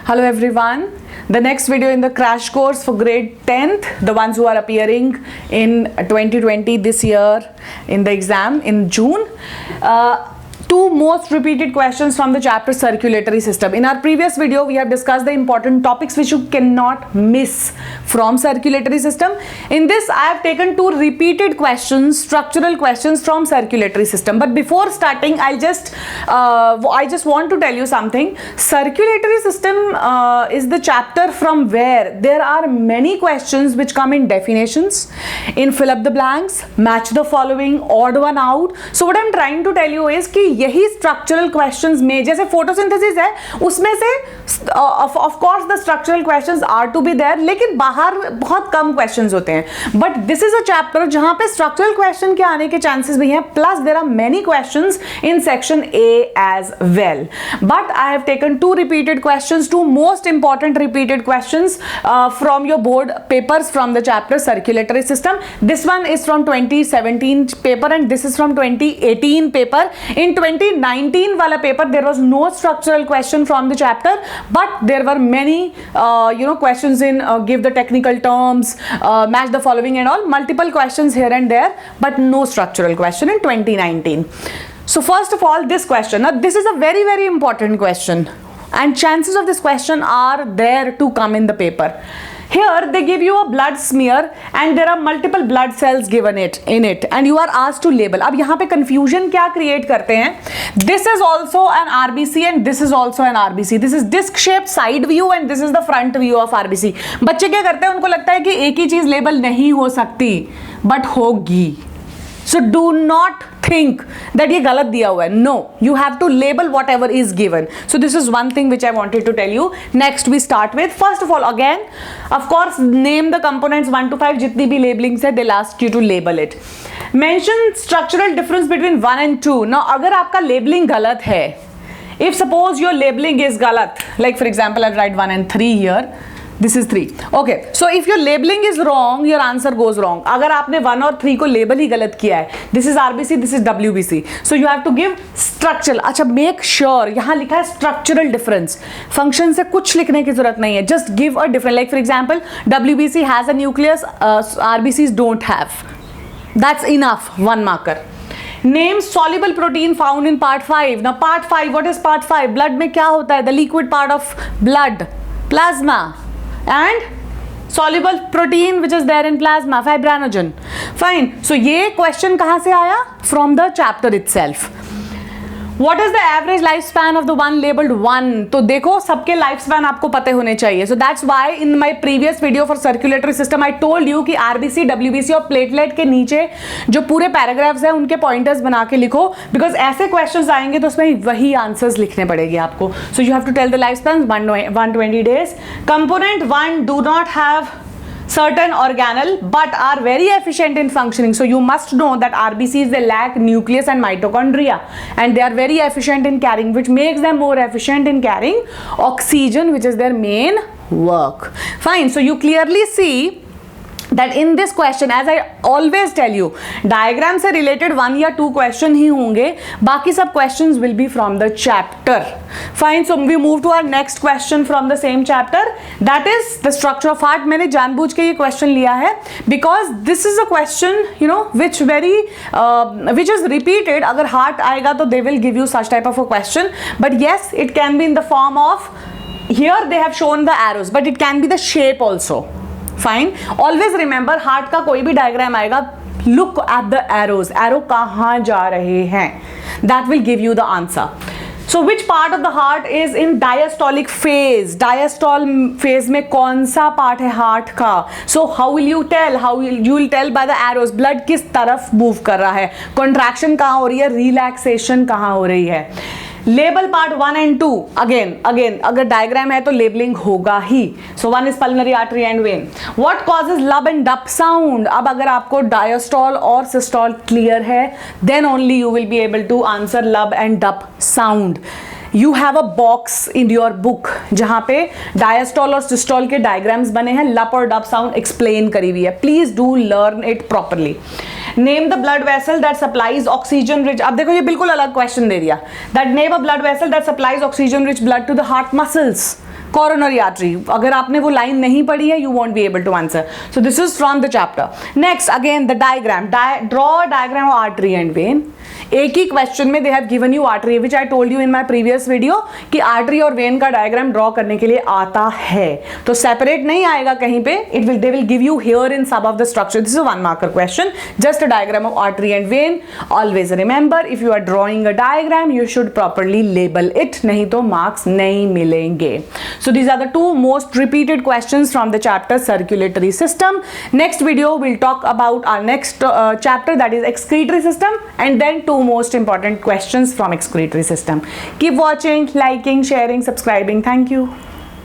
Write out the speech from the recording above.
Hello everyone. The next video in the crash course for grade 10th, the ones who are appearing in 2020 this year in the exam in June. Two most repeated questions from the chapter circulatory system. In our previous video, we have discussed the important topics which you cannot miss from circulatory system. In this, I have taken two repeated questions, structural questions from circulatory system. But before starting, I just want to tell you something. Circulatory system is the chapter from where there are many questions which come in definitions, in fill up the blanks, match the following, odd one out. So what I'm trying to tell you is कि यही structural questions में जैसे photosynthesis है उसमें से of course the structural questions are to be there, लेकिन बाहर बहुत कम क्वेश्चंस होते हैं. But this is a chapter जहां पे स्ट्रक्चरल क्वेश्चन के आने के चांसेस भी हैं, plus there are many questions in section A as well. But I have taken two repeated questions, two most important repeated questions from your board papers from the chapter circulatory system. This one is from 2017 paper and this is from 2018 paper. In 2019 वाला paper there was no structural question from the chapter, but there were many questions in give the technical terms, match the following and all, multiple questions here and there, but no structural question in 2019. So first of all, this question, now this is a very very important question and chances of this question are there to come in the paper. Here they give you a blood smear and there are multiple blood cells given in it and you are asked to label. अब यहाँ पे confusion क्या create करते हैं? This is also an RBC and this is also an RBC. This is disc shaped side view and this is the front view of RBC. बच्चे क्या करते हैं? उनको लगता है कि एक ही चीज लेबल नहीं हो सकती, but होगी. So do not think that ये गलत दिया हुआ है. No, you have to label whatever is given. So this is one thing which I wanted to tell you. Next we start with, first of all, again, of course, name the components 1 to 5. जितनी भी labelings है, they'll ask you to label it. Mention structural difference between 1 and 2. Now, अगर आपका labeling गलत है, if suppose your labeling is गलत, like for example, I'll write 1 and 3 here. This is 3. Okay, so if your labeling is wrong, your answer goes wrong. अगर आपने 1 और 3 को label ही गलत किया है, this is RBC, this is WBC. So you have to give structural. अच्छा, make sure यहाँ लिखा है structural difference. Function से कुछ लिखने की जरूरत नहीं है. Just give a different. Like for example, WBC has a nucleus, RBCs don't have. That's enough. 1 marker. Name soluble protein found in part 5. Now part 5, what is part 5? Blood में क्या होता है? The liquid part of blood, plasma. And soluble protein which is there in plasma, fibrinogen. Fine. So ये question कहाँ से आया? From the chapter itself. What is the average lifespan of the one labeled 1? तो देखो, सबके lifespan आपको पते होने चाहिए. So that's why in my previous video for circulatory system I told you कि RBC, WBC और platelet के नीचे जो पूरे paragraphs हैं उनके pointers बना के लिखो, because ऐसे questions आएंगे तो उसमें वही answers लिखने पड़ेंगे आपको. So you have to tell the lifespan 120 days. Component 1 do not have certain organelle but are very efficient in functioning. So you must know that RBCs, they lack nucleus and mitochondria and they are very efficient in carrying, which makes them more efficient in carrying oxygen, which is their main work. Fine. So you clearly see that in this question, as I always tell you, diagram से related 1 या 2 question ही होंगे, बाकी सब questions will be from the chapter. Fine. So we move to our next question from the same chapter, that is the structure of heart. मैंने जानबूझ के ये question लिया है because this is a question which is repeated. अगर heart आएगा तो they will give you such type of a question, but yes, it can be in the form of, here they have shown the arrows, but it can be the shape also. Fine. Always remember, heart का कोई भी diagram आएगा, look at the arrows. Arrow कहाँ जा रहे हैं? That will give you the answer. So which part of the heart is in diastolic phase? Diastole phase में कौन सा part है heart का? So how will you tell? You will tell by the arrows. Blood किस तरफ move कर रहा है? Contraction कहाँ हो रही है? Relaxation कहाँ हो रही है? Label part 1 and 2. अगेन अगर डायग्राम है तो लेबलिंग होगा ही. So 1 is pulmonary artery and vein. What causes lub and dup sound? अब अगर आपको डायस्टॉल और सिस्टॉल क्लियर है, then only you will be able to answer lub and dup sound. You have a box in your book जहां पे diastole और सिस्टॉल के diagrams बने हैं, लप और डप साउंड एक्सप्लेन करी हुई है. Please do learn it properly. Name the blood vessel that supplies oxygen rich. अब देखो ये बिल्कुल अलग क्वेश्चन दे दिया. That name a blood vessel that supplies oxygen rich blood to the heart muscles. coronary artery. अगर आपने वो लाइन नहीं पढ़ी है, you won't be able to answer. So this is from the chapter. Next, again the diagram. Draw a diagram of artery and vein. एक ही question में they have given you artery, which I told you in my previous video कि artery और when का diagram draw करने के लिए आता है, तो सेपरेट नहीं आएगा कहीं पे, they will give you here in sub of the structure. This is one marker question, just a diagram of artery and vein. Always remember, if you are drawing a diagram you should properly label it, नहीं तो marks नहीं मिलेंगे. So these are the two most repeated questions from the chapter circulatory system. Next video will talk about our next chapter, that is excretory system, and then two most important questions from excretory system. Keep watching, liking, sharing, subscribing. Thank you.